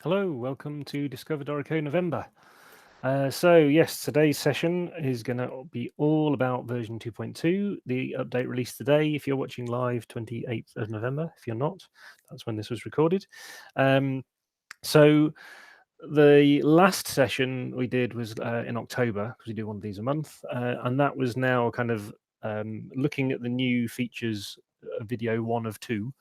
Hello, welcome to Discover Dorico November. Yes, today's session is going to be all about version 2.2, the update released today. If you're watching live, 28th of November. If you're not, that's when this was recorded. So the last session we did was in October, because we do one of these a month, and that was now kind of looking at the new features, video 1 of 2,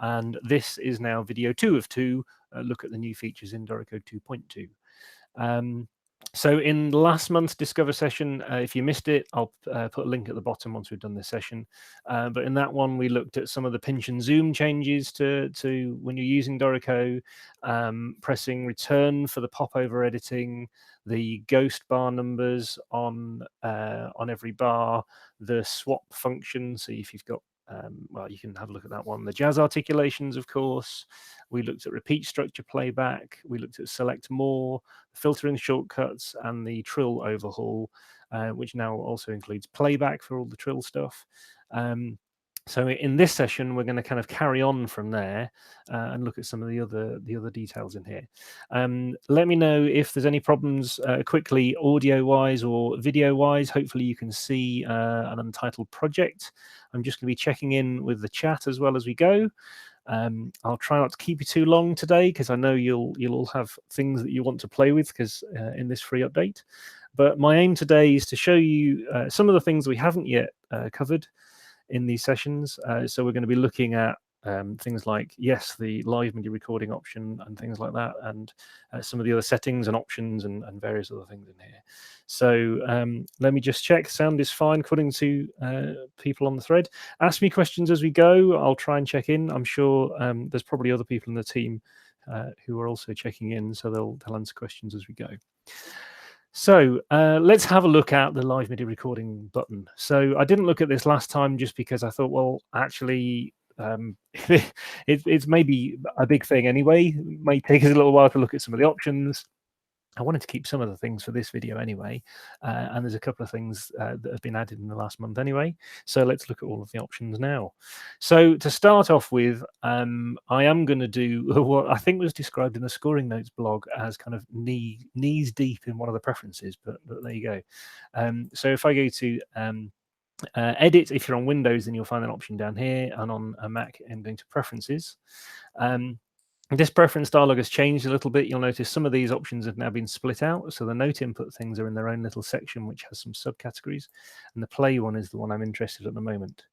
and this is now video 2 of 2, look at the new features in Dorico 2.2. So in last month's Discover session, if you missed it, I'll put a link at the bottom once we've done this session. But in that one, we looked at some of the pinch and zoom changes to when you're using Dorico, pressing return for the popover editing, the ghost bar numbers on every bar, the swap function. So if you've got well, you can have a look at that one. The jazz articulations, of course. We looked at repeat structure playback. We looked at select more, filtering shortcuts, and the trill overhaul, which now also includes playback for all the trill stuff. So in this session, we're going to kind of carry on from there and look at some of the other details in here. Let me know if there's any problems quickly, audio-wise or video-wise. Hopefully you can see an Untitled project. I'm just going to be checking in with the chat as well as we go. I'll try not to keep you too long today, because I know you'll all have things that you want to play with, because in this free update. But my aim today is to show you some of the things we haven't yet covered in these sessions. So we're going to be looking at things like, yes, the live MIDI recording option and things like that, and some of the other settings and options and various other things in here. So let me just check. Sound is fine according to people on the thread. Ask me questions as we go. I'll try and check in. I'm sure there's probably other people in the team who are also checking in, so they'll answer questions as we go. So let's have a look at the live MIDI recording button. So I didn't look at this last time just because I thought, well, actually, it's maybe a big thing anyway. It may take us a little while to look at some of the options. I wanted to keep some of the things for this video anyway, and there's a couple of things that have been added in the last month anyway. So let's look at all of the options now. So to start off with, I am going to do what I think was described in the scoring notes blog as kind of knees deep in one of the preferences, but there you go. So if I go to edit, if you're on Windows, then you'll find an option down here, and on a Mac, I'm going to preferences. This preference dialog has changed a little bit. You'll notice some of these options have now been split out. So the note input things are in their own little section, which has some subcategories. And the play one is the one I'm interested in at the moment.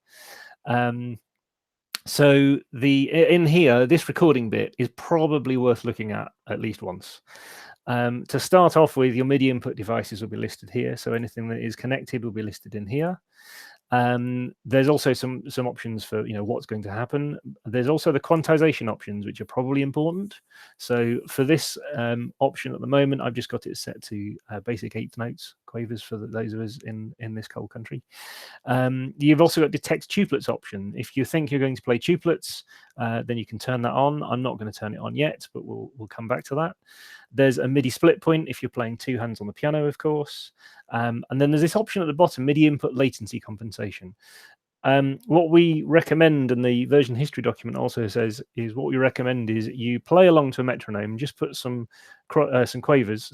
So in here, this recording bit is probably worth looking at least once. To start off with, your MIDI input devices will be listed here. So anything that is connected will be listed in here. There's also some options for what's going to happen. There's also the quantization options, which are probably important. So for this option at the moment, I've just got it set to basic 8th notes, quavers for those of us in this cold country. You've also got detect tuplets option. If you think you're going to play tuplets, then you can turn that on. I'm not going to turn it on yet, but we'll come back to that. There's a MIDI split point if you're playing 2 hands on the piano, of course. And then there's this option at the bottom, MIDI input latency compensation. What we recommend, and the version history document also says, is what we recommend is you play along to a metronome, just put some quavers,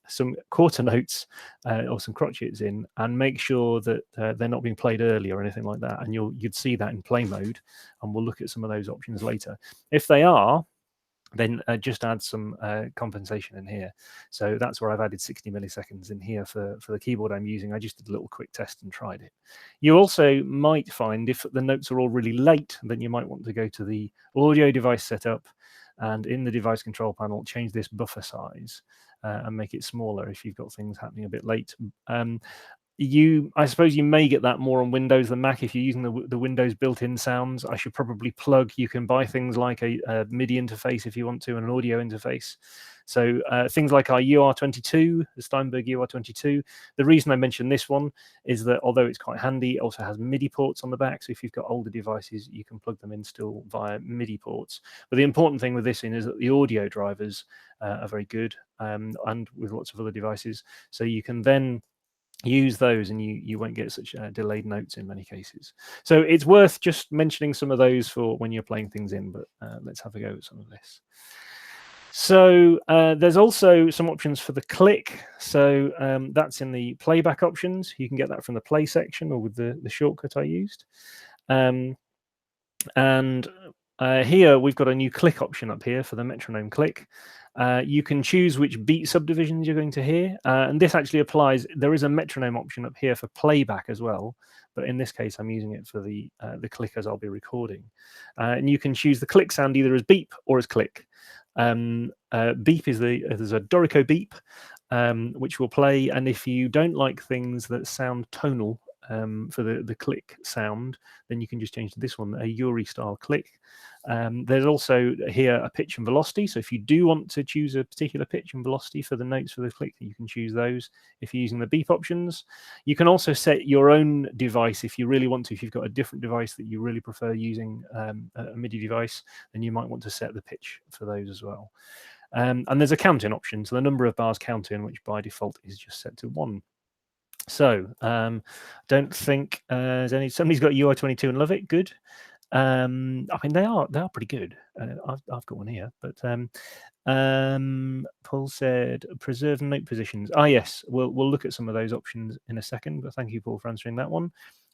some quarter notes or some crotchets in, and make sure that they're not being played early or anything like that. And you'd see that in play mode, and we'll look at some of those options later. If they are, then just add some compensation in here. So that's where I've added 60 milliseconds in here for the keyboard I'm using. I just did a little quick test and tried it. You also might find if the notes are all really late, then you might want to go to the audio device setup, and in the device control panel, change this buffer size and make it smaller if you've got things happening a bit late. I suppose you may get that more on Windows than Mac if you're using the Windows built-in sounds. I should probably plug. You can buy things like a MIDI interface if you want to, and an audio interface. So things like our UR22, the Steinberg UR22. The reason I mention this one is that although it's quite handy, it also has MIDI ports on the back. So if you've got older devices, you can plug them in still via MIDI ports. But the important thing with this is that the audio drivers are very good, and with lots of other devices. So you can then use those, and you won't get such delayed notes in many cases. So it's worth just mentioning some of those for when you're playing things in, but let's have a go at some of this. So there's also some options for the click. So that's in the playback options. You can get that from the play section or with the shortcut I used. And here we've got a new click option up here for the metronome click. You can choose which beat subdivisions you're going to hear. And this actually applies. There is a metronome option up here for playback as well. But in this case, I'm using it for the click as I'll be recording. And you can choose the click sound either as beep or as click. Beep is there's a Dorico beep, which will play. And if you don't like things that sound tonal for the click sound, then you can just change to this one, a URI style click. There's also here a pitch and velocity. So if you do want to choose a particular pitch and velocity for the notes for the click, you can choose those if you're using the beep options. You can also set your own device if you really want to. If you've got a different device that you really prefer using, a MIDI device, then you might want to set the pitch for those as well. And there's a count-in option, so the number of bars count in, which by default is just set to 1. So don't think somebody's got UR22 and love it. Good. I mean, they are pretty good. I've got one here, but Paul said preserve note positions. Yes, we'll look at some of those options in a second. But thank you, Paul, for answering that one.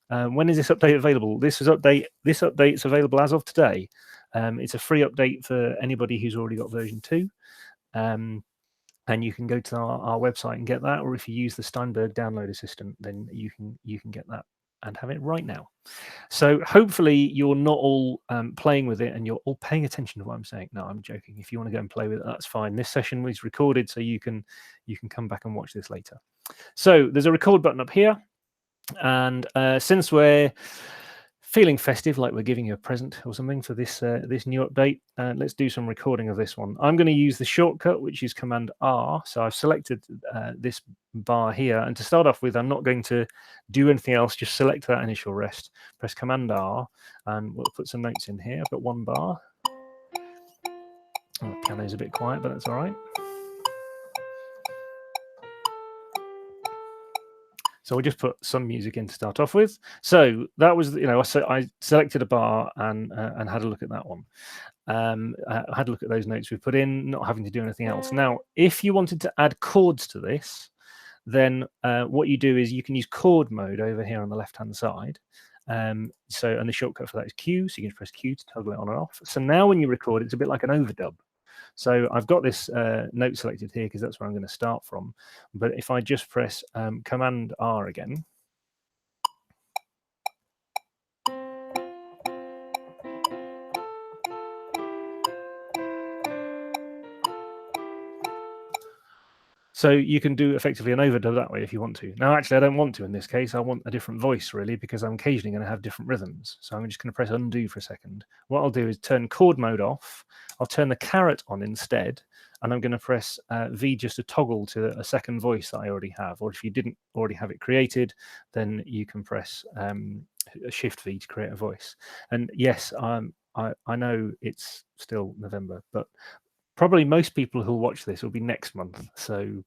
When is this update available? This update's available as of today. It's a free update for anybody who's already got version 2. And you can go to our website and get that, or if you use the Steinberg download assistant, then you can get that and have it right now. So hopefully you're not all playing with it and you're all paying attention to what I'm saying. No, I'm joking. If you want to go and play with it, that's fine. This session was recorded, so you can come back and watch this later. So there's a record button up here, and since we're feeling festive, like we're giving you a present or something for this this new update, let's do some recording of this one. I'm going to use the shortcut, which is Command R. So I've selected this bar here, and to start off with, I'm not going to do anything else. Just select that initial rest, press Command R, and we'll put some notes in here. I've got 1 bar. Oh, the piano's a bit quiet, but that's all right. So we'll just put some music in to start off with. So that was, I selected a bar and had a look at that one. I had a look at those notes we put in, not having to do anything else. Now, if you wanted to add chords to this, then what you do is you can use chord mode over here on the left-hand side. And the shortcut for that is Q. So you can press Q to toggle it on and off. So now when you record, it's a bit like an overdub. So I've got this note selected here because that's where I'm going to start from. But if I just press Command R again, so you can do effectively an overdub that way if you want to. Now, actually, I don't want to in this case. I want a different voice, really, because I'm occasionally going to have different rhythms. So I'm just going to press undo for a second. What I'll do is turn chord mode off. I'll turn the caret on instead, and I'm going to press V just to toggle to a second voice that I already have. Or if you didn't already have it created, then you can press Shift V to create a voice. And yes, I know it's still November, but probably most people who'll watch this will be next month. So,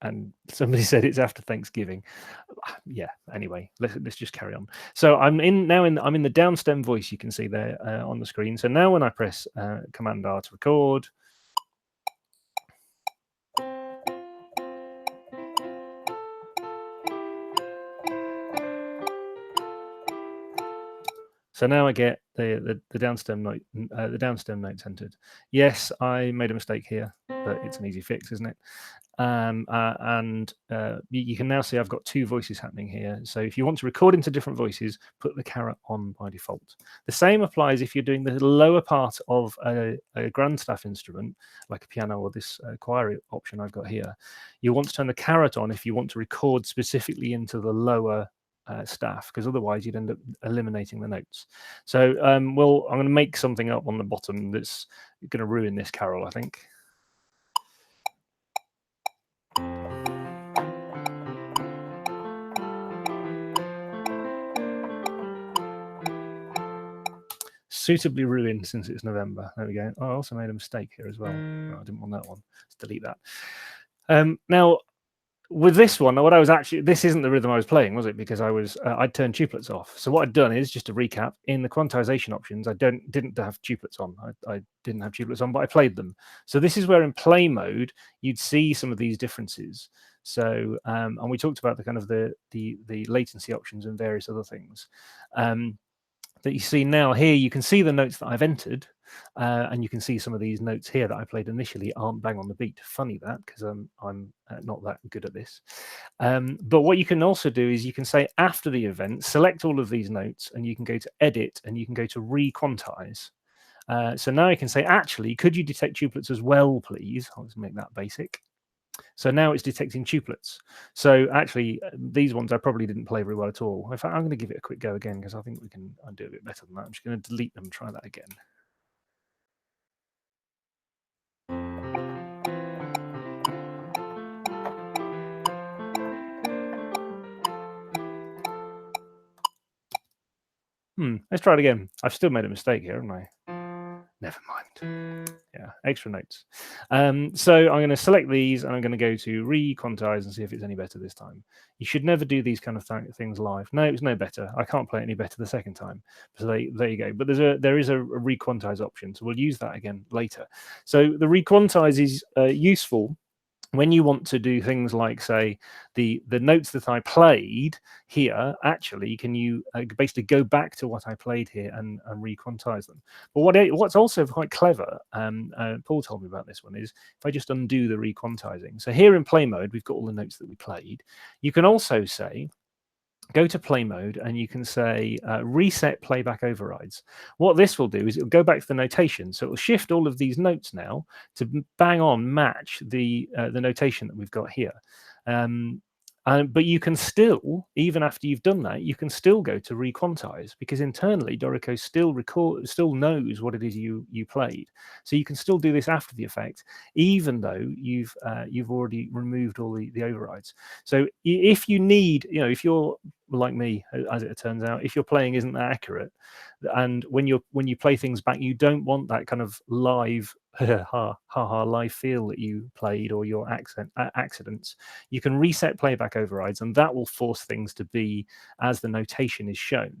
and somebody said it's after Thanksgiving. Yeah. Anyway, let's just carry on. So I'm in the downstem voice. You can see there on the screen. So now when I press Command R to record, so now I get the downstem note, the downstem notes entered. Yes, I made a mistake here, but it's an easy fix, isn't it? You can now see I've got 2 voices happening here. So if you want to record into different voices, put the caret on by default. The same applies if you're doing the lower part of a grand staff instrument, like a piano or this choir option I've got here. You want to turn the caret on if you want to record specifically into the lower staff, because otherwise you'd end up eliminating the notes. So I'm going to make something up on the bottom that's going to ruin this carol, I think. Suitably ruined since it's November. There we go. Oh, I also made a mistake here as well. Oh, I didn't want that one. Let's delete that. Now, with this one, what I was actually, this isn't the rhythm I was playing, was it? Because I'd turned tuplets off. So what I'd done is, just to recap, in the quantization options, I didn't have tuplets on. I didn't have tuplets on, but I played them. So this is where in play mode you'd see some of these differences. So and we talked about the kind of the latency options and various other things. That you see now here, you can see the notes that I've entered, and you can see some of these notes here that I played initially aren't bang on the beat. Funny that, because I'm not that good at this. But what you can also do is you can say after the event, select all of these notes, and you can go to edit, and you can go to requantize. So now I can say, actually, could you detect tuplets as well, please? I'll just make that basic. So now it's detecting tuplets. So actually, these ones I probably didn't play very well at all. In fact, I'm going to give it a quick go again, because I think we can do a bit better than that. I'm just going to delete them and try that again. Let's try it again. I've still made a mistake here, haven't I? Never mind. Yeah, extra notes. So I'm going to select these, and I'm going to go to requantize and see if it's any better this time. You should never do these kind of things live. No, it's no better. I can't play it any better the second time. So there you go. But there is a requantize option, so we'll use that again later. So the requantize is useful when you want to do things like, say, the notes that I played here, actually, can you basically go back to what I played here and requantize them? But what's also quite clever, Paul told me about this one, is if I just undo the requantizing. So here in play mode, we've got all the notes that we played. You can also say, go to play mode, and you can say reset playback overrides. What this will do is it'll go back to the notation. So it will shift all of these notes now to bang on match the notation that we've got here. But you can still, even after you've done that, you can still go to requantize, because internally Dorico still knows what it is you played. So you can still do this after the effect, even though you've already removed all the overrides. So if you need, if you're like me, as it turns out, if your playing isn't that accurate, and when you play things back, you don't want that kind of live live feel that you played, or your accidents, you can reset playback overrides, and that will force things to be as the notation is shown.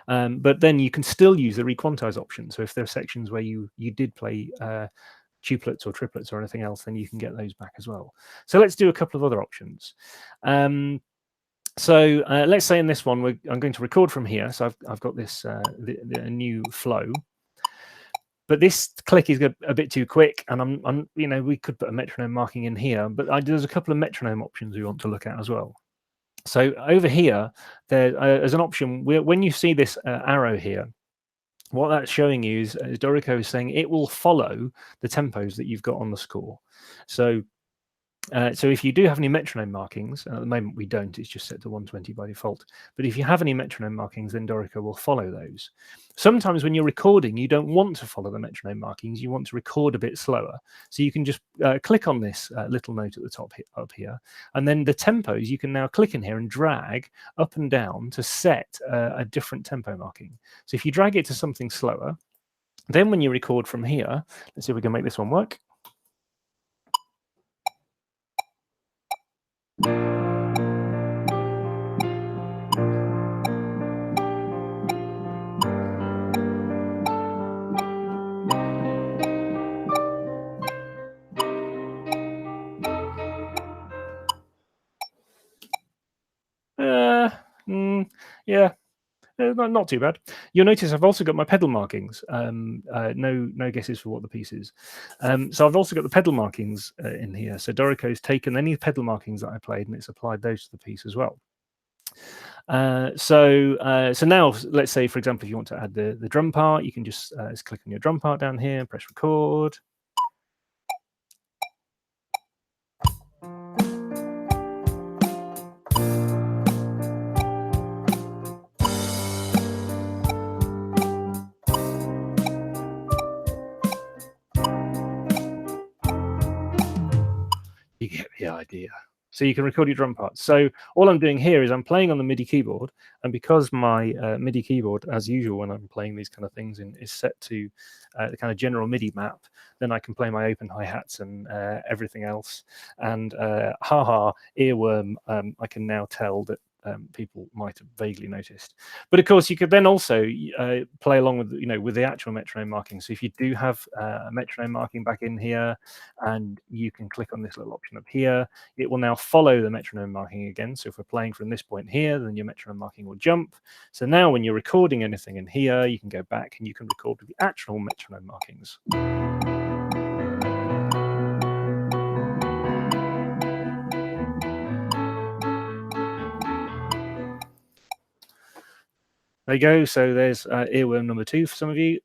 But then you can still use the requantize option. So if there are sections where you did play tuplets or triplets or anything else, then you can get those back as well. So let's do a couple of other options. So let's say in this one, I'm going to record from here. So I've got this a new flow. But this click is a bit too quick, and we could put a metronome marking in here, but there's a couple of metronome options we want to look at as well. So over here, there's an option when you see this arrow here, what that's showing you is Dorico is saying it will follow the tempos that you've got on the score. So if you do have any metronome markings, and at the moment we don't, it's just set to 120 by default. But if you have any metronome markings, then Dorico will follow those. Sometimes when you're recording, you don't want to follow the metronome markings. You want to record a bit slower. So you can just click on this little note at the top up here. And then the tempos, you can now click in here and drag up and down to set a different tempo marking. So if you drag it to something slower, then when you record from here, let's see if we can make this one work. Yeah, not too bad. You'll notice I've also got my pedal markings. No guesses for what the piece is. So I've also got the pedal markings in here. So Dorico's taken any pedal markings that I played, and it's applied those to the piece as well. So now, let's say, for example, if you want to add the drum part, you can just click on your drum part down here, press record. You get the idea. So you can record your drum parts. So all I'm doing here is I'm playing on the MIDI keyboard, and because my MIDI keyboard, as usual when I'm playing these kind of things, is set to the kind of general MIDI map, then I can play my open hi-hats and everything else. And haha, earworm, I can now tell that people might have vaguely noticed. But of course, you could then also play along with, with the actual metronome marking. So if you do have a metronome marking back in here, and you can click on this little option up here, it will now follow the metronome marking again. So if we're playing from this point here, then your metronome marking will jump. So now when you're recording anything in here, you can go back and you can record with the actual metronome markings. There you go. So there's earworm number 2 for some of you.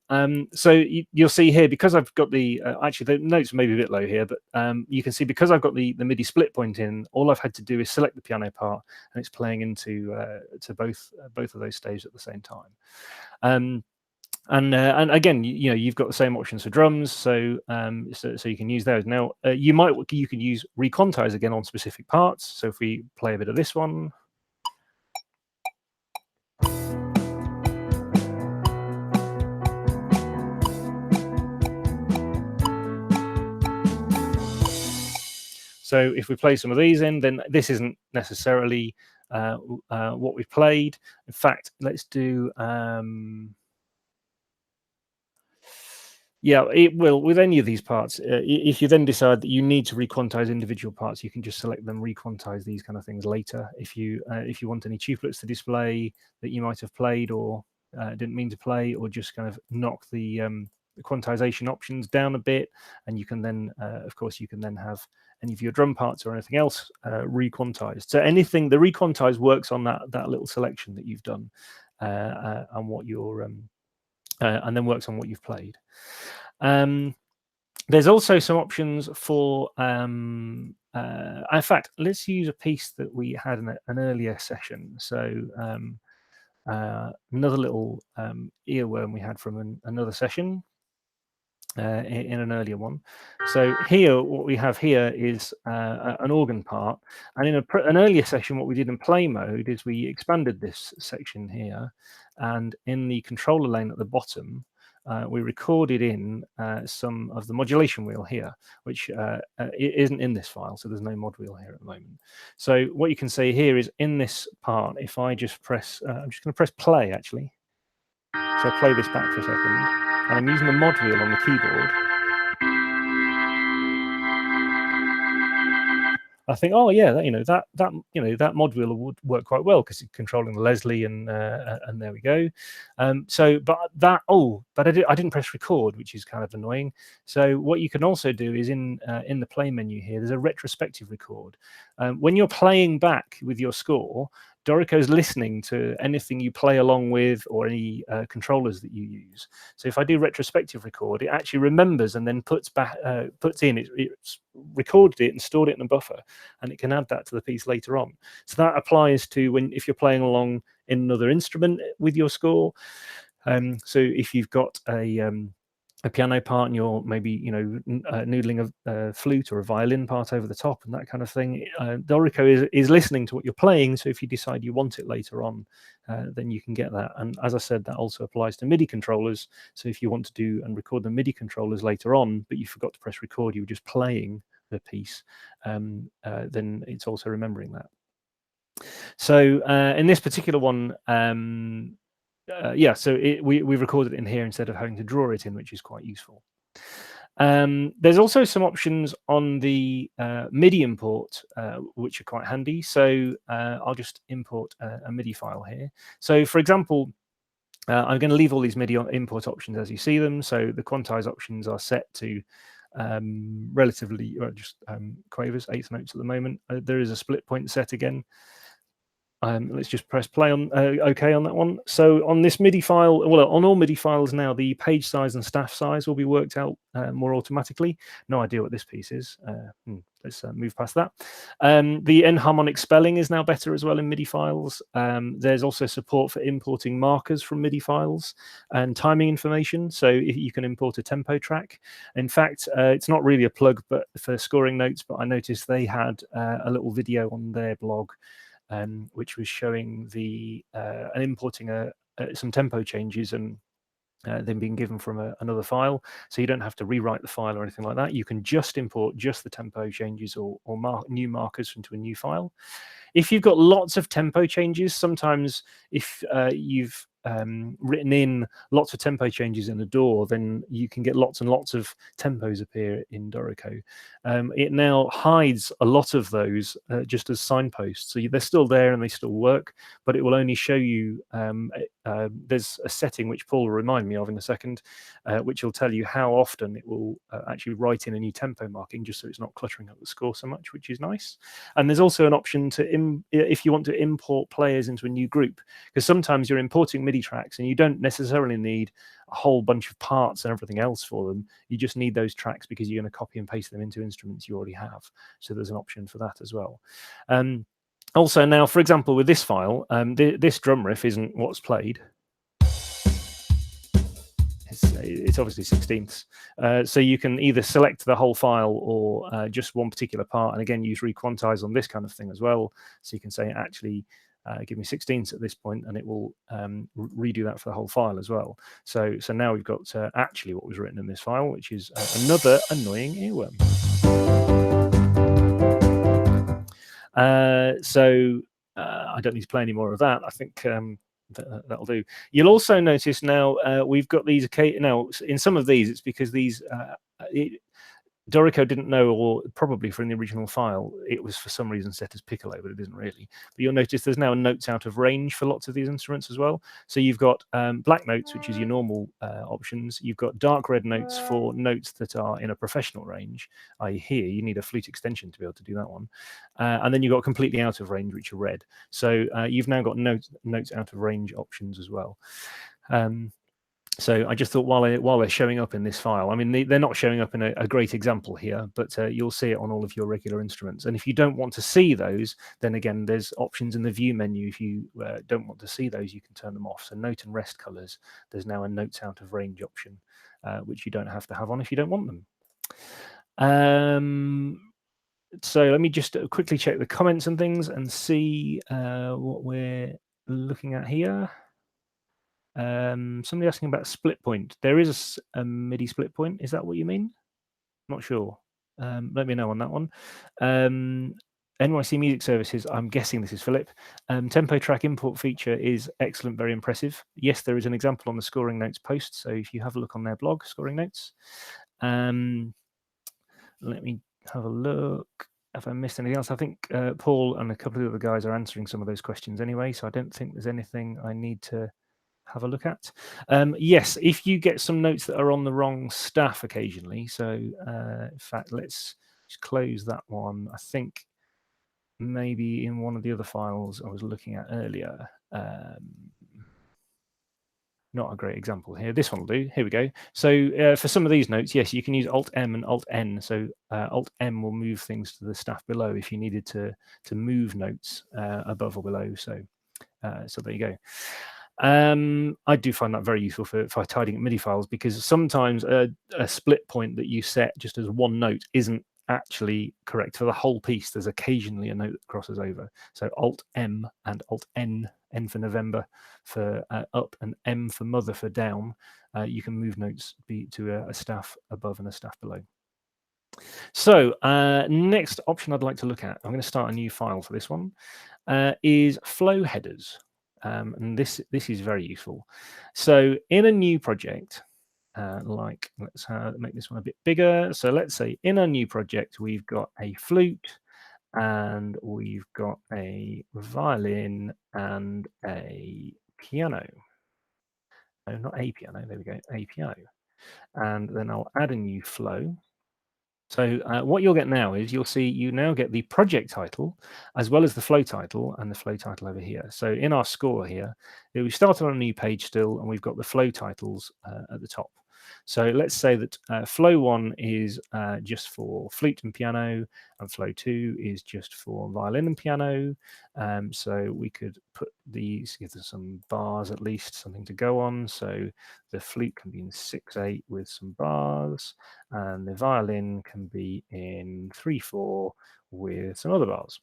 So you'll see here, because I've got the, actually the notes may be a bit low here, but you can see because I've got the MIDI split point in, all I've had to do is select the piano part, and it's playing into to both of those staves at the same time. And again, you've got the same options for drums, so so you can use those. Now you can use Requantize again on specific parts. So if we play a bit of this one. So if we play some of these in, then this isn't necessarily what we've played. In fact, let's do. Yeah, it will with any of these parts. If you then decide that you need to requantize individual parts, you can just select them, requantize these kind of things later. If you want any tuplets to display that you might have played or didn't mean to play, or just kind of knock the quantization options down a bit, and you can then, of course, you can then have any of your drum parts or anything else requantized. So anything, the requantize works on that little selection that you've done, and what you're and then works on what you've played. There's also some options for, in fact, let's use a piece that we had in an earlier session. So another little earworm we had from another session in an earlier one. So here, what we have here is an organ part, and in an earlier session, what we did in play mode is we expanded this section here, and in the controller lane at the bottom, we recorded in some of the modulation wheel here, which isn't in this file, so there's no mod wheel here at the moment. So what you can see here is in this part, if I just press, I'm just going to press play actually. So I'll play this back for a second. And I'm using the mod wheel on the keyboard. I think, oh yeah, that mod wheel would work quite well because it's controlling the Leslie, and there we go. But I didn't press record, which is kind of annoying. So what you can also do is in the play menu here, there's a retrospective record. When you're playing back with your score, Dorico is listening to anything you play along with, or any controllers that you use. So if I do retrospective record, it actually remembers and then puts in. It's recorded it and stored it in a buffer, and it can add that to the piece later on. So that applies to if you're playing along in another instrument with your score. So if you've got a piano part and you're maybe noodling a flute or a violin part over the top and that kind of thing, Dorico is listening to what you're playing. So if you decide you want it later on, then you can get that. And as I said, that also applies to MIDI controllers. So if you want to do and record the MIDI controllers later on, but you forgot to press record, you were just playing the piece, then it's also remembering that. So in this particular one, so we've recorded it in here instead of having to draw it in, which is quite useful. There's also some options on the MIDI import, which are quite handy. So I'll just import a MIDI file here. So for example, I'm going to leave all these MIDI import options as you see them. So the quantize options are set to relatively, or just quavers, eighth notes at the moment. There is a split point set again. let's just press play on OK on that one. So on this MIDI file, well, on all MIDI files now, the page size and staff size will be worked out more automatically. No idea what this piece is. Let's move past that. The enharmonic spelling is now better as well in MIDI files. There's also support for importing markers from MIDI files and timing information. So you can import a tempo track. In fact, it's not really a plug but for scoring notes, but I noticed they had a little video on their blog which was showing and importing some tempo changes and them being given from another file. So you don't have to rewrite the file or anything like that. You can just import just the tempo changes or new markers into a new file. If you've got lots of tempo changes, sometimes if you've written in lots of tempo changes in a DAW, then you can get lots and lots of tempos appear in Dorico. It now hides a lot of those just as signposts. So they're still there and they still work, but it will only show you, there's a setting which Paul will remind me of in a second, which will tell you how often it will actually write in a new tempo marking, just so it's not cluttering up the score so much, which is nice. And there's also an option to, if you want to import players into a new group, because sometimes you're importing MIDI tracks and you don't necessarily need a whole bunch of parts and everything else for them. You just need those tracks because you're going to copy and paste them into instruments you already have. So there's an option for that as well. Also now, for example, with this file, this drum riff isn't what's played. It's obviously 16ths. So you can either select the whole file or just one particular part, and again use Requantize on this kind of thing as well. So you can say actually give me 16ths at this point, and it will redo that for the whole file as well. So now we've got actually what was written in this file, which is another annoying earworm. So I don't need to play any more of that. I think that'll do. You'll also notice now we've got these. Now in some of these, it's because these Dorico didn't know, or probably from the original file, it was for some reason set as piccolo, but it isn't really. But you'll notice there's now notes out of range for lots of these instruments as well. So you've got black notes, which is your normal options. You've got dark red notes for notes that are in a professional range. I.e. here, you need a flute extension to be able to do that one. And then you've got completely out of range, which are red. So you've now got notes out of range options as well. So I just thought while they're showing up in this file, I mean, they're not showing up in a great example here, but you'll see it on all of your regular instruments. And if you don't want to see those, then again, there's options in the view menu. If you don't want to see those, you can turn them off. So note and rest colors, there's now a notes out of range option, which you don't have to have on if you don't want them. So let me just quickly check the comments and things and see what we're looking at here. Somebody asking about split point. There is a MIDI split point. Is that what you mean? Not sure. Let me know on that one. NYC Music Services, I'm guessing this is Philip. Tempo track import feature is excellent, very impressive. Yes, there is an example on the scoring notes post. So if you have a look on their blog, scoring notes. Let me have a look. Have I missed anything else? I think Paul and a couple of the other guys are answering some of those questions anyway. So I don't think there's anything I need to have a look at. Yes, if you get some notes that are on the wrong staff occasionally. So in fact, let's just close that one. I think maybe in one of the other files I was looking at earlier. Not a great example here. This one will do. Here we go. So for some of these notes, yes, you can use Alt-M and Alt-N. So Alt-M will move things to the staff below if you needed to move notes above or below. So there you go. I do find that very useful for tidying up MIDI files, because sometimes a split point that you set just as one note isn't actually correct for the whole piece. There's occasionally a note that crosses over. So Alt-M and Alt-N, N for November for up and M for mother for down. You can move notes to a staff above and a staff below. So next option I'd like to look at, I'm going to start a new file for this one, is flow headers. And this is very useful. So in a new project, like let's make this one a bit bigger. So let's say in a new project, we've got a flute and we've got a violin and a piano. No, not a piano. There we go, a piano. And then I'll add a new flow. So what you'll get now is you now get the project title as well as the flow title and the flow title over here. So in our score here, we started on a new page still, and we've got the flow titles at the top. So let's say that flow 1 is just for flute and piano, and flow 2 is just for violin and piano. So we could put these, give them some bars at least, something to go on. So the flute can be in 6/8 with some bars, and the violin can be in 3/4 with some other bars.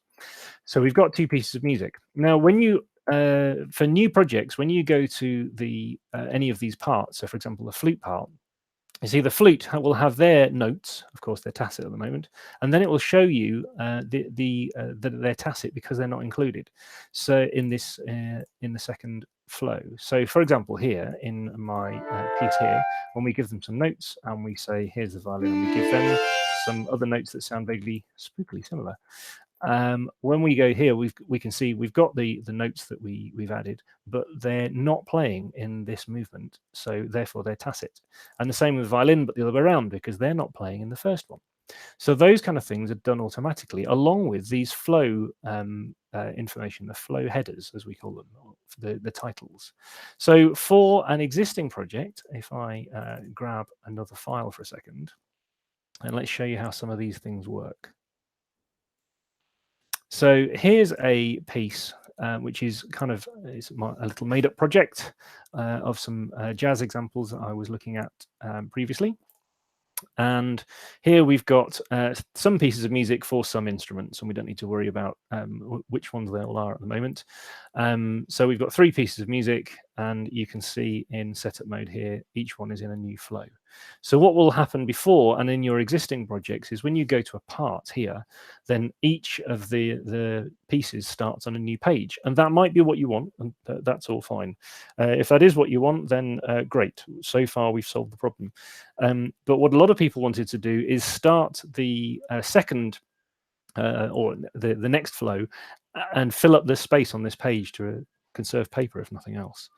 So we've got two pieces of music. Now, when you for new projects, when you go to the any of these parts, so for example, the flute part, you see the flute will have their notes, of course they're tacit at the moment, and then it will show you that they're tacit because they're not included. So in this in the second flow. So for example, here in my piece here, when we give them some notes and we say here's the violin, and we give them some other notes that sound vaguely spookily similar. When we go here, we can see we've got the notes that we've added, but they're not playing in this movement, so therefore they're tacit. And the same with violin, but the other way around, because they're not playing in the first one. So those kind of things are done automatically, along with these flow information, the flow headers, as we call them, the titles. So for an existing project, if I grab another file for a second, and let's show you how some of these things work. So here's a piece which is kind of a little made-up project of some jazz examples that I was looking at previously. And here we've got some pieces of music for some instruments, and we don't need to worry about which ones they all are at the moment. So we've got 3 pieces of music, and you can see in setup mode here, each one is in a new flow. So what will happen before and in your existing projects is when you go to a part here, then each of the pieces starts on a new page, and that might be what you want, and that's all fine. If that is what you want, then great. So far we've solved the problem. But what a lot of people wanted to do is start the second or the next flow and fill up the space on this page to conserve paper, if nothing else.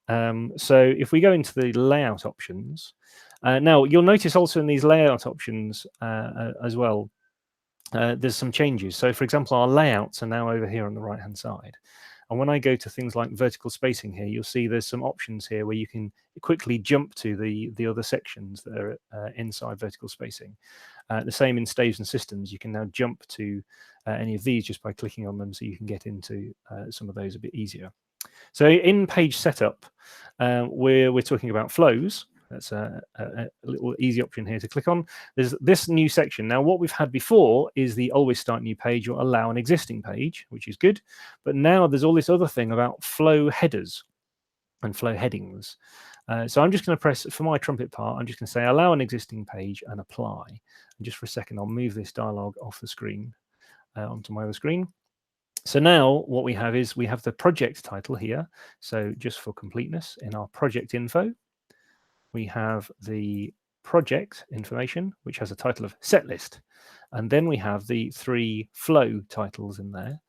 So if we go into the layout options, now you'll notice also in these layout options as well, there's some changes. So for example, our layouts are now over here on the right hand side. And when I go to things like vertical spacing here, you'll see there's some options here where you can quickly jump to the other sections that are inside vertical spacing. The same in staves and systems. You can now jump to any of these just by clicking on them, so you can get into some of those a bit easier. So in page setup, we're talking about flows. That's a little easy option here to click on. There's this new section. Now, what we've had before is the always start new page or allow an existing page, which is good. But now there's all this other thing about flow headers and flow headings. So I'm just going to press, for my trumpet part, I'm just going to say allow an existing page and apply. And just for a second, I'll move this dialog off the screen onto my other screen. So now what we have is we have the project title here. So just for completeness, in our project info, we have the project information, which has a title of set list. And then we have the 3 flow titles in there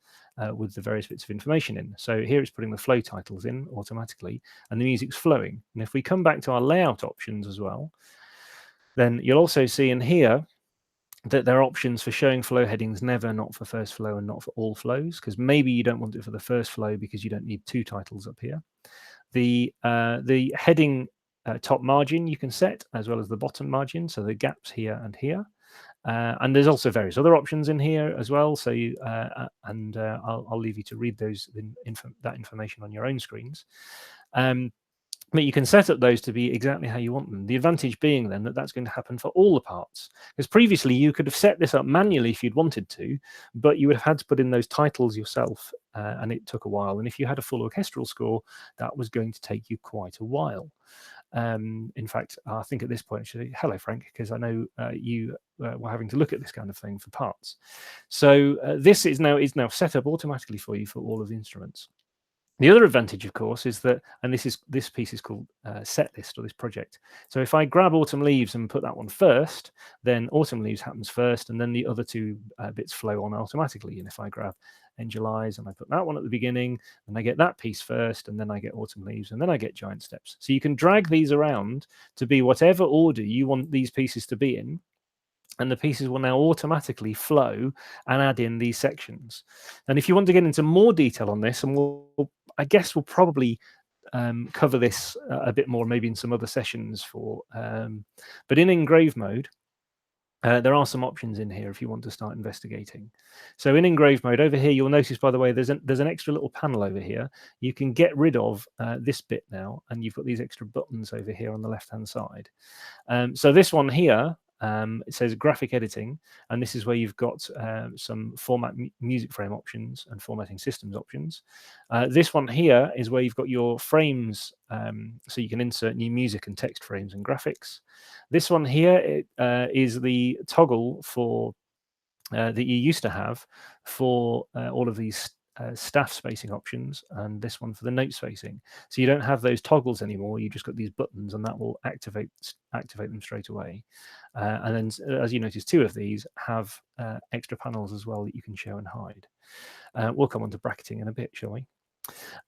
with the various bits of information in. So here it's putting the flow titles in automatically, and the music's flowing. And if we come back to our layout options as well, then you'll also see in here that there are options for showing flow headings never, not for first flow, and not for all flows, because maybe you don't want it for the first flow because you don't need 2 titles up here. The heading top margin you can set, as well as the bottom margin, so the gaps here and here. And there's also various other options in here as well. So you, I'll leave you to read those that information on your own screens. But you can set up those to be exactly how you want them. The advantage being then that that's going to happen for all the parts. Because previously you could have set this up manually if you'd wanted to, but you would have had to put in those titles yourself, and it took a while. And if you had a full orchestral score, that was going to take you quite a while. In fact, I think at this point, actually, hello, Frank, because I know you were having to look at this kind of thing for parts. So this is now set up automatically for you for all of the instruments. The other advantage, of course, is that, and this piece is called set list, or this project. So if I grab Autumn Leaves and put that one first, then Autumn Leaves happens first, and then the other 2 bits flow on automatically. And if I grab Angel Eyes and I put that one at the beginning, then I get that piece first, and then I get Autumn Leaves, and then I get Giant Steps. So you can drag these around to be whatever order you want these pieces to be in. and the pieces will now automatically flow and add in these sections. And if you want to get into more detail on this, and I guess we'll probably cover this a bit more maybe in some other sessions but in engrave mode, there are some options in here if you want to start investigating. So in engrave mode over here, you'll notice, by the way, there's an extra little panel over here. You can get rid of this bit now, and you've got these extra buttons over here on the left-hand side. So this one here, it says graphic editing, and this is where you've got some format music frame options and formatting systems options. This one here is where you've got your frames, so you can insert new music and text frames and graphics. This one here is the toggle for that you used to have for all of these staff spacing options, and this one for the note spacing. So you don't have those toggles anymore. You just got these buttons, and that will activate them straight away. And then, as you notice, two of these have extra panels as well that you can show and hide. We'll come on to bracketing in a bit, shall we?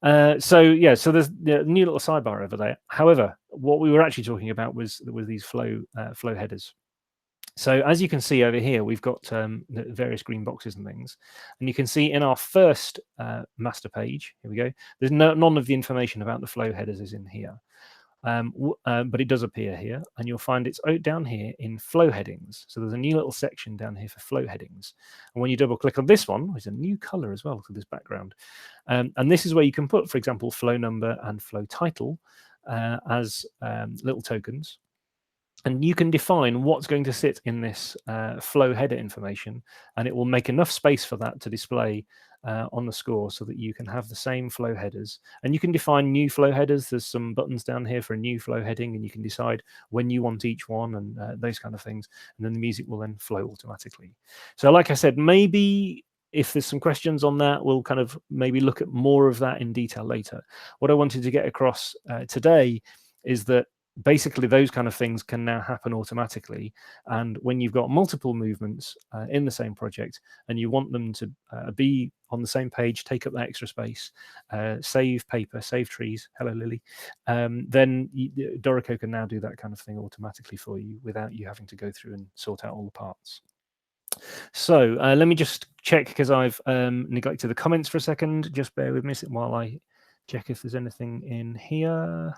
So there's the new little sidebar over there. However, what we were actually talking about was these flow headers. So as you can see over here, we've got various green boxes and things, and you can see in our first master page, here we go, there's none of the information about the flow headers is in here, but it does appear here, and you'll find it's down here in flow headings. So there's a new little section down here for flow headings, and when you double click on this one, there's a new color as well for this background, and this is where you can put, for example, flow number and flow title as little tokens. And you can define what's going to sit in this flow header information, and it will make enough space for that to display on the score so that you can have the same flow headers. And you can define new flow headers. There's some buttons down here for a new flow heading, and you can decide when you want each one and those kind of things. And then the music will then flow automatically. So like I said, maybe if there's some questions on that, we'll kind of maybe look at more of that in detail later. What I wanted to get across today is that basically those kind of things can now happen automatically, and when you've got multiple movements in the same project and you want them to be on the same page, take up that extra space, save paper, save trees, hello Lily, then Dorico can now do that kind of thing automatically for you without you having to go through and sort out all the parts. So let me just check, because I've neglected the comments for a second. Just bear with me while I check if there's anything in here.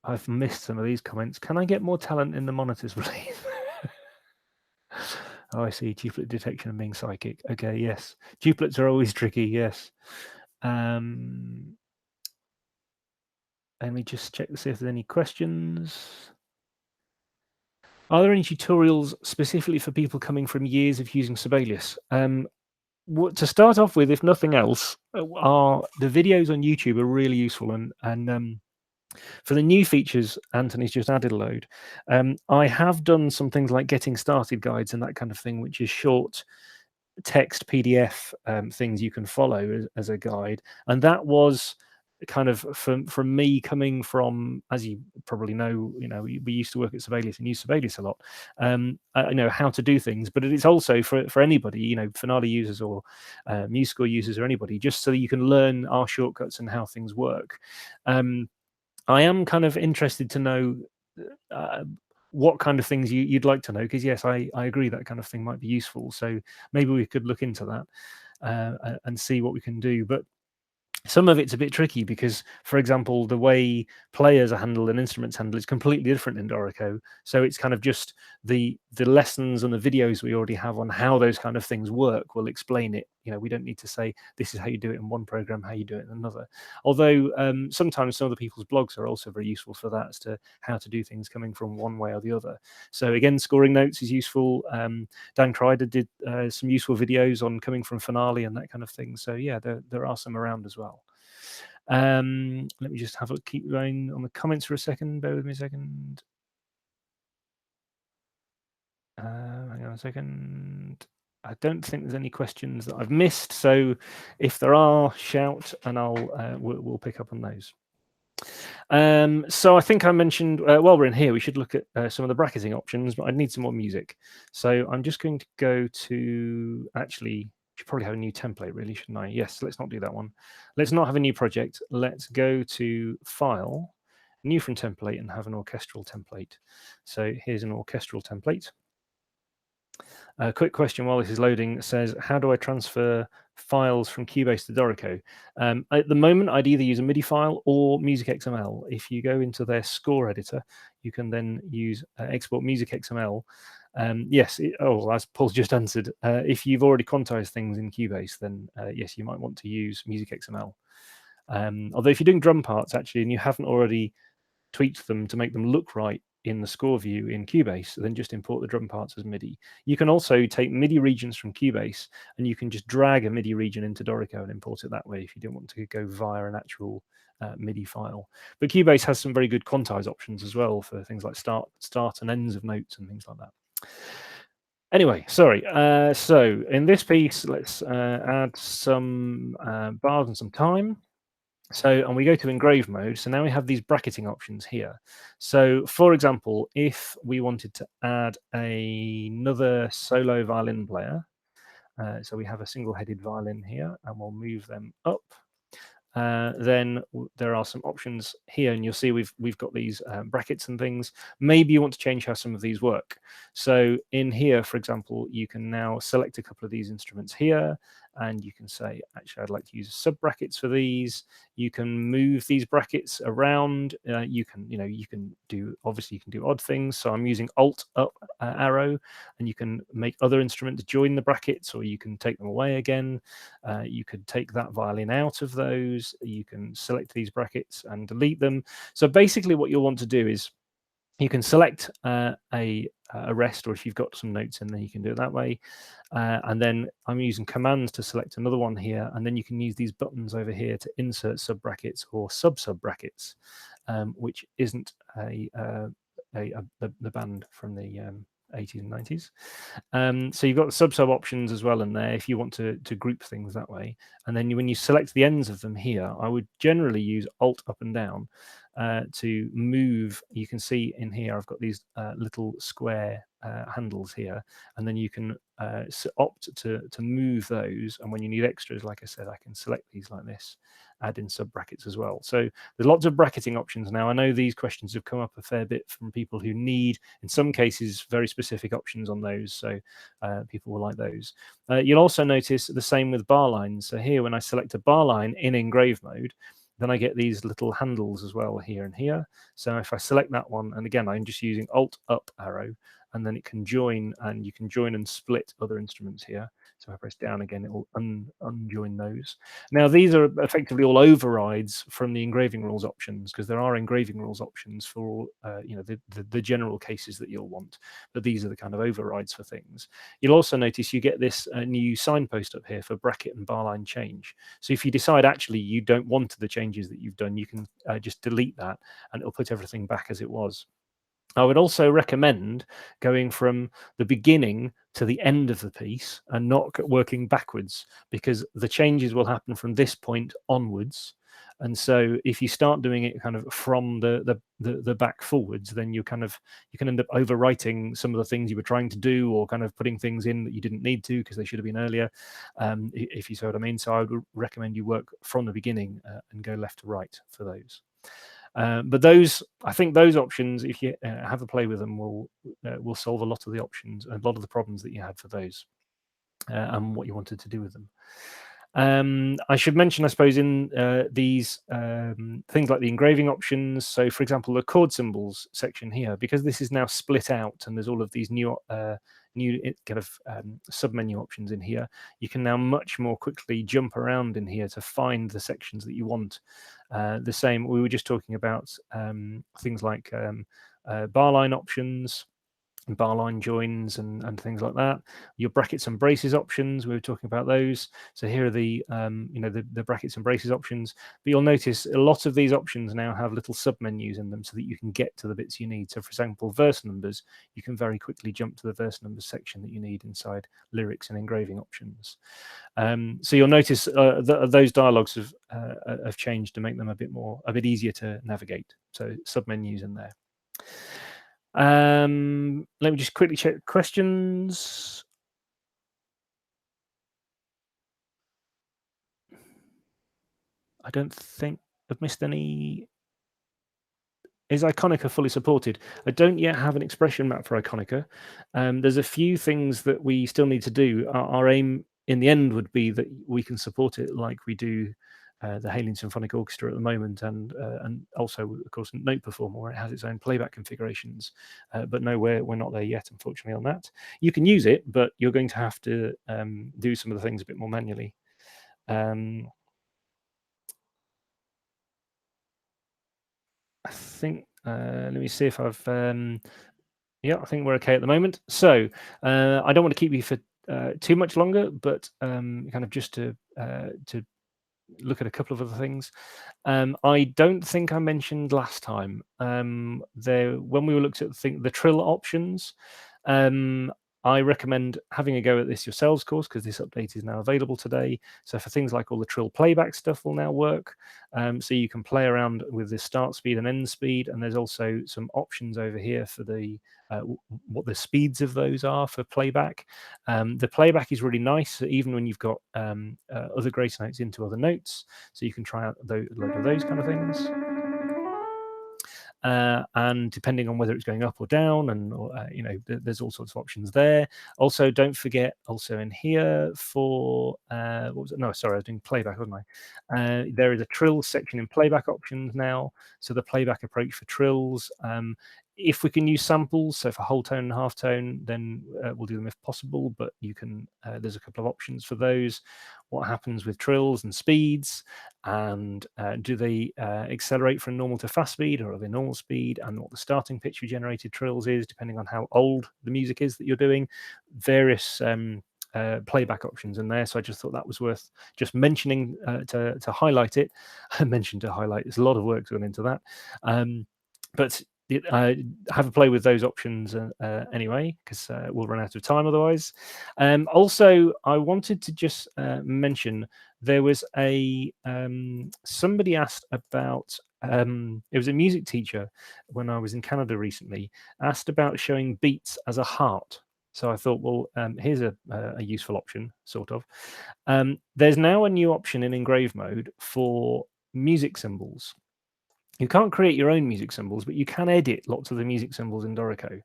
I've missed some of these comments. Can I get more talent in the monitors, please? Oh, I see. Duplet detection and being psychic. Okay, yes. Duplets are always tricky, yes. Let me just check to see if there's any questions. Are there any tutorials specifically for people coming from years of using Sibelius? To start off with, if nothing else, the videos on YouTube are really useful, and for the new features Anthony's just added a load. I have done some things like getting started guides and that kind of thing, which is short text PDF things you can follow as a guide, and that was kind of from me coming from, as you probably know, we used to work at Sibelius and use Sibelius a lot. I know how to do things, but it's also for anybody, Finale users or MuseScore users or anybody, just so that you can learn our shortcuts and how things work. I am kind of interested to know what kind of things you'd like to know, because yes, I agree that kind of thing might be useful. So maybe we could look into that and see what we can do. But some of it's a bit tricky because, for example, the way players are handled and instruments handled is completely different in Dorico. So it's kind of just the lessons and the videos we already have on how those kind of things work will explain it. We don't need to say this is how you do it in one program, how you do it in another. Although sometimes some of the people's blogs are also very useful for that, as to how to do things coming from one way or the other. So again, scoring notes is useful. Dan Kreider did some useful videos on coming from Finale and that kind of thing. So yeah, there are some around as well. Let me just keep going on the comments for a second. Bear with me a second. Hang on a second. I don't think there's any questions that I've missed. So if there are, shout, and we'll pick up on those. So I think I mentioned while we're in here, we should look at some of the bracketing options, but I need some more music. So I'm just going to go to, actually, should probably have a new template, really, shouldn't I? Yes, let's not do that one. Let's not have a new project. Let's go to File, New from Template, and have an orchestral template. So here's an orchestral template. A quick question while this is loading says, how do I transfer files from Cubase to Dorico? At the moment, I'd either use a MIDI file or Music XML. If you go into their score editor, you can then use export Music XML. Yes, as Paul's just answered, if you've already quantized things in Cubase, then yes, you might want to use Music XML. Although if you're doing drum parts, actually, and you haven't already tweaked them to make them look right in the score view in Cubase, then just import the drum parts as MIDI. You can also take MIDI regions from Cubase, and you can just drag a MIDI region into Dorico and import it that way if you don't want to go via an actual MIDI file. But Cubase has some very good quantize options as well for things like start and ends of notes and things like that. Anyway, sorry. So in this piece, let's add some bars and some time. So, and we go to engrave mode. So now we have these bracketing options here. So for example, if we wanted to add another solo violin player, so we have a single-headed violin here, and we'll move them up. Then there are some options here, and you'll see we've got these brackets and things. Maybe you want to change how some of these work. So in here, for example, you can now select a couple of these instruments here, and you can say, actually, I'd like to use sub brackets for these. You can move these brackets around. You can do, obviously you can do odd things. So I'm using Alt up arrow, and you can make other instruments join the brackets, or you can take them away again. You could take that violin out of those. You can select these brackets and delete them. So basically what you'll want to do is you can select a rest, or if you've got some notes in there, you can do it that way. And then I'm using commands to select another one here, and then you can use these buttons over here to insert sub brackets or sub brackets, which isn't the band from the 80s and 90s. So you've got the sub options as well in there if you want to group things that way. And then when you select the ends of them here, I would generally use Alt up and down to move. You can see in here I've got these little square handles here, and then you can opt to move those. And when you need extras, like I said, I can select these like this, add in sub brackets as well. So there's lots of bracketing options now. I know these questions have come up a fair bit from people who need, in some cases, very specific options on those. So people will like those. You'll also notice the same with bar lines. So here, when I select a bar line in engrave mode, then I get these little handles as well here and here. So if I select that one, and again, I'm just using Alt up arrow, and then it can join, and you can join and split other instruments here. So if I press down again, it will unjoin those. Now, these are effectively all overrides from the engraving rules options, because there are engraving rules options for the general cases that you'll want, but these are the kind of overrides for things. You'll also notice you get this new signpost up here for bracket and bar line change. So if you decide actually you don't want the changes that you've done, you can just delete that, and it'll put everything back as it was. I would also recommend going from the beginning to the end of the piece and not working backwards, because the changes will happen from this point onwards. And so if you start doing it kind of from the back forwards, then you can end up overwriting some of the things you were trying to do, or kind of putting things in that you didn't need to because they should have been earlier, if you see what I mean. So I would recommend you work from the beginning and go left to right for those. But those, I think those options, if you have a play with them, will solve a lot of the options, a lot of the problems that you had for those, and what you wanted to do with them. I should mention, I suppose, in these things like the engraving options. So, for example, the chord symbols section here, because this is now split out and there's all of these new kind of submenu options in here, you can now much more quickly jump around in here to find the sections that you want. The same, we were just talking about things like bar line options, bar line joins and things like that. Your brackets and braces options, we were talking about those. So here are the the brackets and braces options. But you'll notice a lot of these options now have little submenus in them so that you can get to the bits you need. So for example, verse numbers, you can very quickly jump to the verse numbers section that you need inside lyrics and engraving options. So you'll notice those dialogues have changed to make them a bit easier to navigate. So submenus in there. Let me just quickly check questions. I don't think I've missed any. Is Iconica fully supported? I don't yet have an expression map for Iconica. There's a few things that we still need to do. Our aim in the end would be that we can support it like we do the Halion Symphonic Orchestra at the moment, and also, of course, Note Performer, where it has its own playback configurations. But no, we're not there yet, unfortunately, on that. You can use it, but you're going to have to do some of the things a bit more manually. I think, let me see if I've, yeah, I think we're okay at the moment. So I don't want to keep you for too much longer, but kind of just to look at a couple of other things. I don't think I mentioned last time when we were looked at the trill options. I recommend having a go at this yourselves, of course, because this update is now available today. So for things like all the trill playback stuff will now work. So you can play around with the start speed and end speed, and there's also some options over here for the what the speeds of those are for playback. The playback is really nice, even when you've got other grace notes into other notes, so you can try out a load of those kind of things. And depending on whether it's going up or down, and you know, there's all sorts of options there. Also, don't forget, also in here for what was it? No, sorry, I was doing playback, wasn't I? There is a trill section in playback options now. So the playback approach for trills. If we can use samples, so for whole tone and half tone, then we'll do them if possible. But you can. There's a couple of options for those. What happens with trills and speeds, and do they accelerate from normal to fast speed, or are they normal speed, and what the starting pitch for generated trills is, depending on how old the music is that you're doing. Various playback options in there. So I just thought that was worth just mentioning to highlight it. I mentioned to highlight. There's a lot of work gone into that, but have a play with those options anyway, because we'll run out of time otherwise. Also, I wanted to just mention there was somebody asked about. It was a music teacher when I was in Canada recently, asked about showing beats as a heart. So I thought, well, here's a useful option, sort of. There's now a new option in engrave mode for music symbols. You can't create your own music symbols, but you can edit lots of the music symbols in Dorico.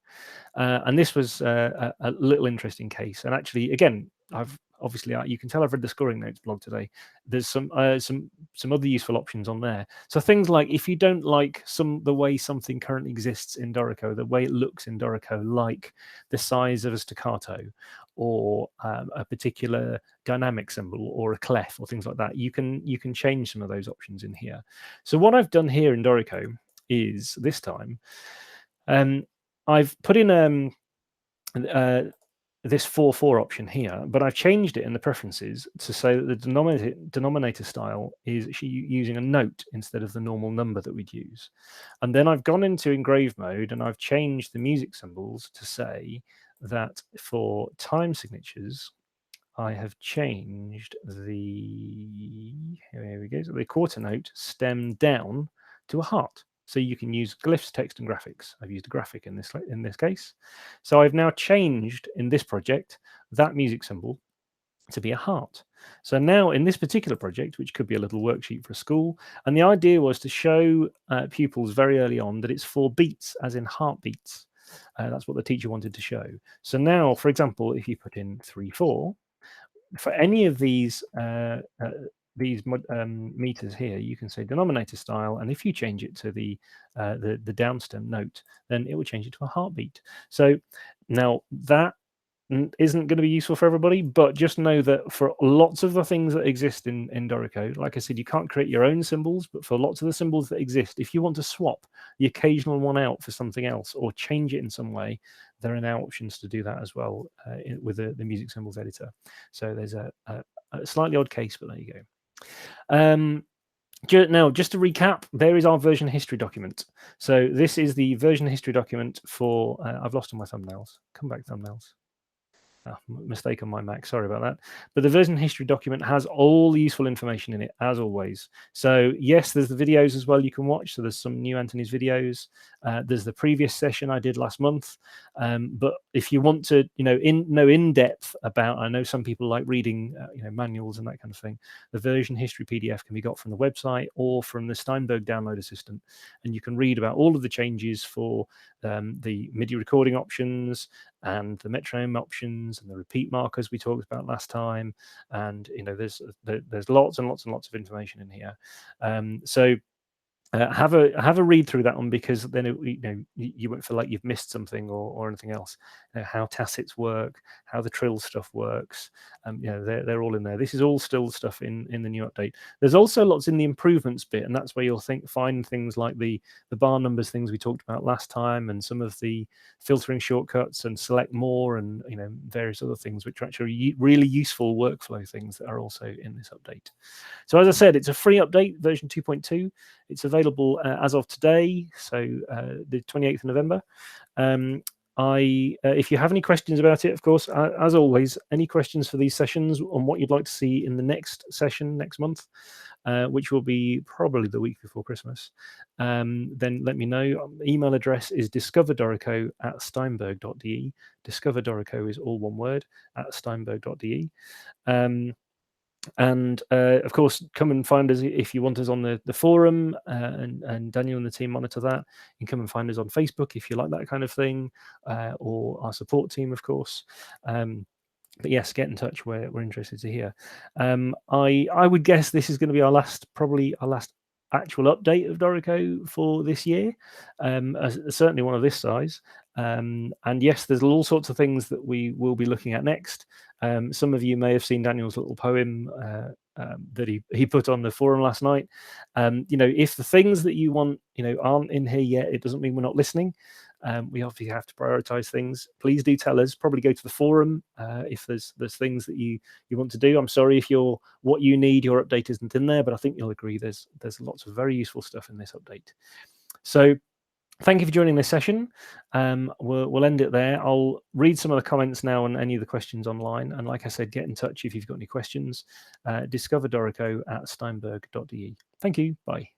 And this was a little interesting case. And actually, again, you can tell I've read the scoring notes blog today. There's some other useful options on there. So things like, if you don't like the way something currently exists in Dorico, the way it looks in Dorico, like the size of a staccato, or a particular dynamic symbol, or a clef, or things like that, you can change some of those options in here. So what I've done here in Dorico is this time, I've put in this 4/4 option here, but I've changed it in the preferences to say that the denominator style is using a note instead of the normal number that we'd use. And then I've gone into engrave mode, and I've changed the music symbols to say that for time signatures, I have changed here we go, so the quarter note stem down to a heart. So you can use glyphs, text, and graphics. I've used a graphic in this case. So I've now changed in this project that music symbol to be a heart. So now in this particular project, which could be a little worksheet for a school, and the idea was to show pupils very early on that it's 4 beats, as in heartbeats. That's what the teacher wanted to show. So now, for example, if you put in 3/4, for any of these meters here, you can say denominator style, and if you change it to the downstem note, then it will change it to a heartbeat. So now that isn't going to be useful for everybody, but just know that for lots of the things that exist in Dorico, like I said, you can't create your own symbols, but for lots of the symbols that exist, if you want to swap the occasional one out for something else or change it in some way, there are now options to do that as well with the music symbols editor. So there's a slightly odd case, but there you go. Now, just to recap, there is our version history document. So this is the version history document for, I've lost all my thumbnails. Come back, thumbnails. Mistake on my Mac, sorry about that. But the version history document has all the useful information in it, as always. So yes, there's the videos as well you can watch. So there's some new Anthony's videos. There's the previous session I did last month. But if you want to, know in depth about, I know some people like reading, manuals and that kind of thing. The version history PDF can be got from the website or from the Steinberg download assistant, and you can read about all of the changes for the MIDI recording options and the metronome options and the repeat markers we talked about last time. And there's lots and lots and lots of information in here. So have a read through that one, because then you won't feel like you've missed something or anything else. How tacets work, how the trill stuff works. They're all in there. This is all still stuff in the new update. There's also lots in the improvements bit, and that's where you'll find things like the bar numbers things we talked about last time, and some of the filtering shortcuts and select more, and various other things which are actually really useful workflow things that are also in this update. So as I said, it's a free update, version 2.2. It's available as of today, so the 28th of November. If you have any questions about it, of course, as always, any questions for these sessions on what you'd like to see in the next session next month, which will be probably the week before Christmas, then let me know. Email address is discoverdorico@steinberg.de. Discoverdorico is all one word, @steinberg.de. And of course, come and find us if you want us on the forum, and Daniel and the team monitor that. You can come and find us on Facebook if you like that kind of thing, or our support team, of course. But yes, get in touch. We're interested to hear. I would guess this is going to be probably our last actual update of Dorico for this year, certainly one of this size. And yes, there's all sorts of things that we will be looking at next. Some of you may have seen Daniel's little poem that he put on the forum last night. If the things that you want aren't in here yet, it doesn't mean we're not listening. We obviously have to prioritize things. Please do tell us. Probably go to the forum if there's things that you want to do. I'm sorry if what you need, your update isn't in there, but I think you'll agree there's lots of very useful stuff in this update. So thank you for joining this session. We'll end it there. I'll read some of the comments now and any of the questions online. And like I said, get in touch if you've got any questions. Discover Dorico @steinberg.de. Thank you. Bye.